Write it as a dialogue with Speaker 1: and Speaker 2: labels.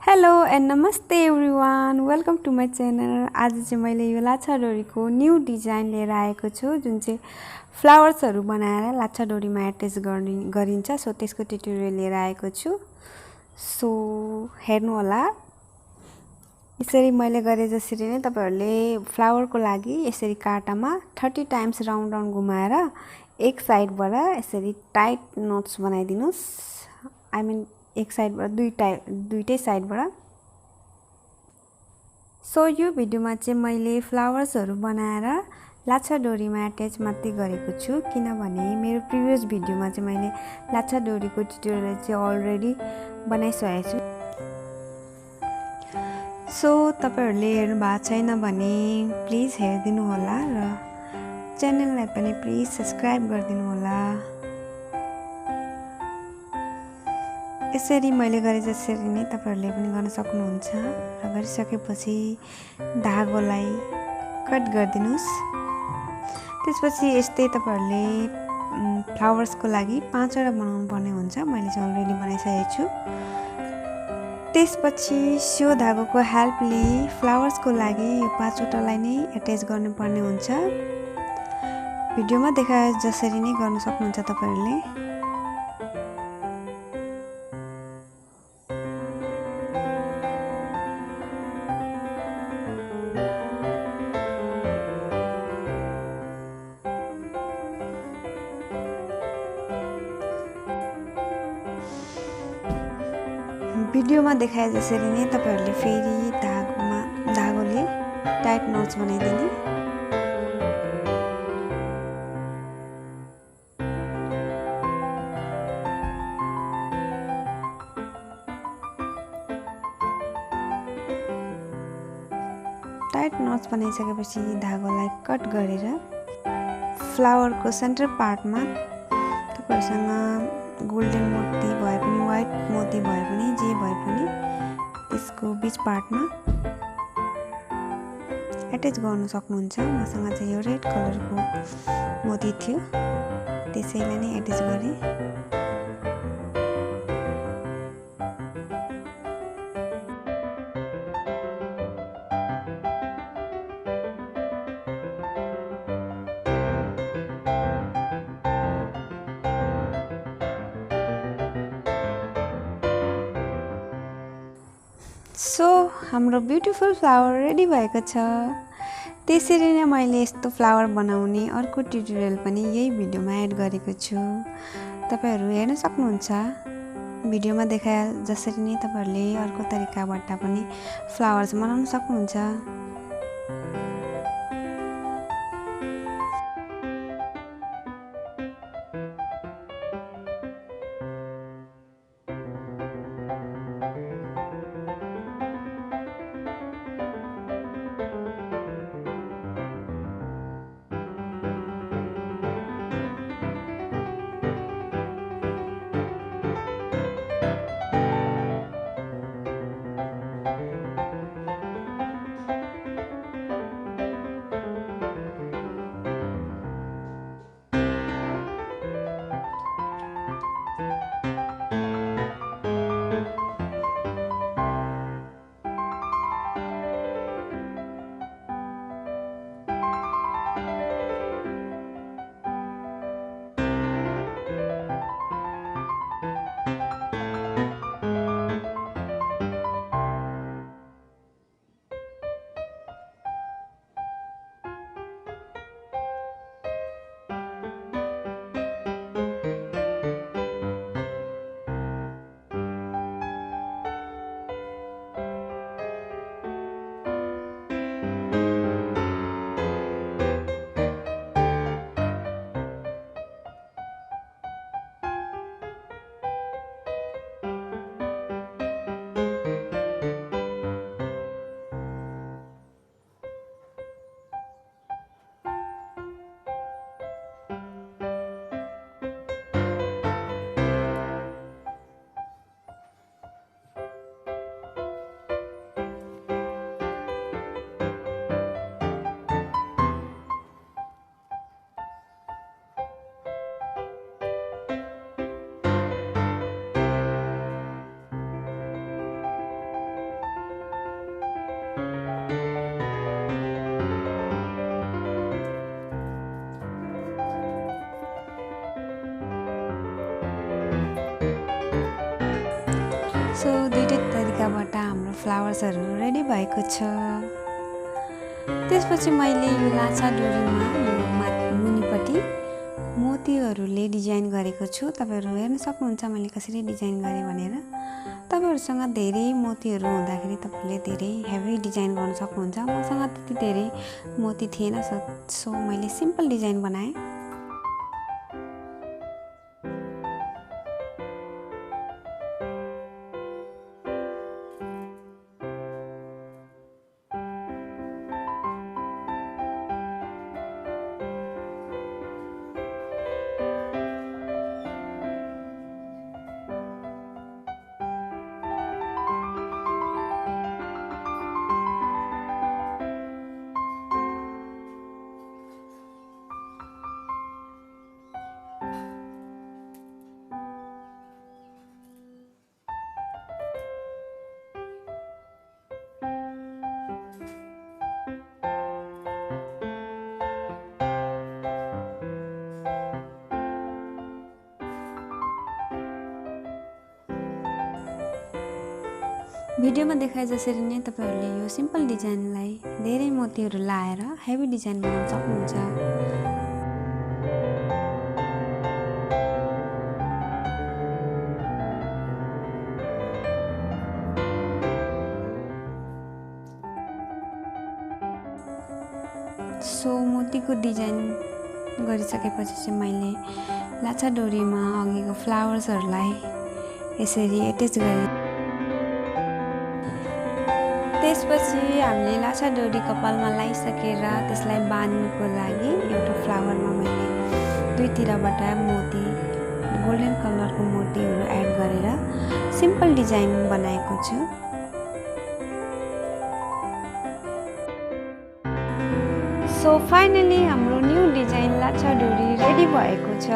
Speaker 1: Hello and नमस्ते everyone welcome to my channel. आज चाहिँ मैले यो लाछा डोरीको न्यू डिजाइन लिएर आएको छु, जुन चाहिँ फ्लावर्सहरू बनाएर लाछा डोरीमा एट्याच गरिन्छ। सो त्यसको ट्युटोरियल लिएर आएको छु। सो हेर्नु होला। यसरी मैले गरे जसरी नै तपाईहरुले फ्लावरको लागि यसरी काँटामा 30 टाइम्स राउन्ड राउन्ड घुमाएर एक साइडबाट यसरी टाइट नट्स बनाइदिनुस्। आई मिन एक साइडबाट दुईटै साइडबाट। सो यो भिडियोमा चाहिँ मैले फ्लावर्सहरू बनाएर लाछा डोरीमा एट्याच मात्रै गरेको छु, किनभने मेरो प्रिभियस भिडियोमा चाहिँ मैले लाछा डोरीको ट्युटोरियल चाहिँ अलरेडी बनाइसकेको छु। सो तपाईहरुले हेर्नु भएको छैन भने प्लिज हेरिदिनु होला र च्यानललाई पनि प्लिज सब्स्क्राइब गरिदिनु होला। यसरी मैले गरे जसरी नै तपाईहरुले पनि गर्न सक्नुहुन्छ र गरिसकेपछि धागोलाई कट गरिदिनुस्। त्यसपछि यस्तै तपाईहरुले फ्लावर्सको लागि 5 वटा बनाउनु पर्ने हुन्छ। मैले चाहिँ अलरेडी बनाइसकेको छु। त्यसपछि स्यो धागोको हेल्पले फ्लावर्सको लागि यो 5 वटालाई नै एट्याच गर्नुपर्ने हुन्छ। भिडियोमा देखाए जसरी नै गर्न सक्नुहुन्छ तपाईहरुले। भिडियोमा देखाए जसरी नै तपाईहरुले फेरि धागोले टाइट नट्स बनाइदिने। टाइट नट्स बनाइसकेपछि धागोलाई कट गरेर फ्लावरको सेन्टर पार्टमा तपाईहरुसँग गोल्डन मोती भए पनि व्हाइट मोती भए पनि जे भए पनि त्यसको बीच पार्टमा एट्याच गर्न सक्नुहुन्छ। मसँग चाहिँ यो रेड कलरको मोती थियो, त्यसैले नै एट्याच गरे। सो हाम्रो ब्युटिफुल फ्लावर रेडी भएको छ। त्यसरी नै मैले यस्तो फ्लावर बनाउने अर्को ट्युटोरियल पनि यही भिडियोमा एड गरेको छु। तपाईहरु हेर्न सक्नुहुन्छ। भिडियोमा देखाए जसरी नै तपाईहरुले अर्को तरिकाबाट पनि फ्लावर्स बनाउन सक्नुहुन्छ। सो दुईटै तरिकाबाट हाम्रो फ्लावर्सहरू रेडी भएको छ। त्यसपछि मैले यो लाछा डोरीमा यो मुनिपट्टि मोतीहरूले डिजाइन गरेको छु। तपाईहरु हेर्न सक्नुहुन्छ मैले कसरी डिजाइन गरेँ भनेर। तपाईहरुसँग धेरै मोतीहरू हुँदाखेरि तपाईले धेरै हेभी डिजाइन गर्न सक्नुहुन्छ। मसँग त्यति धेरै मोती थिएन, सो मैले सिम्पल डिजाइन बनाएँ। भिडियोमा देखाए जसरी नै तपाईहरुले यो सिम्पल डिजाइनलाई धेरै मोतीहरू लाएर हेभी डिजाइन बनाउन सक्नुहुन्छ। सो मोतीको डिजाइन गरिसकेपछि चाहिँ मैले लाछा डोरीमा अघिको फ्लावर्सहरूलाई यसरी एट्याच गरेँ। त्यसपछि हामीले लाछा डोरी कपालमा लगाइसकेर त्यसलाई बाँध्नुको लागि एउटा फ्लावरमा मैले दुईतिरबाट मोती गोल्डन कलरको मोतीहरू एड गरेर सिम्पल डिजाइन बनाएको छु। सो फाइनली हाम्रो न्यू डिजाइन लाछा डोरी रेडी भएको छ।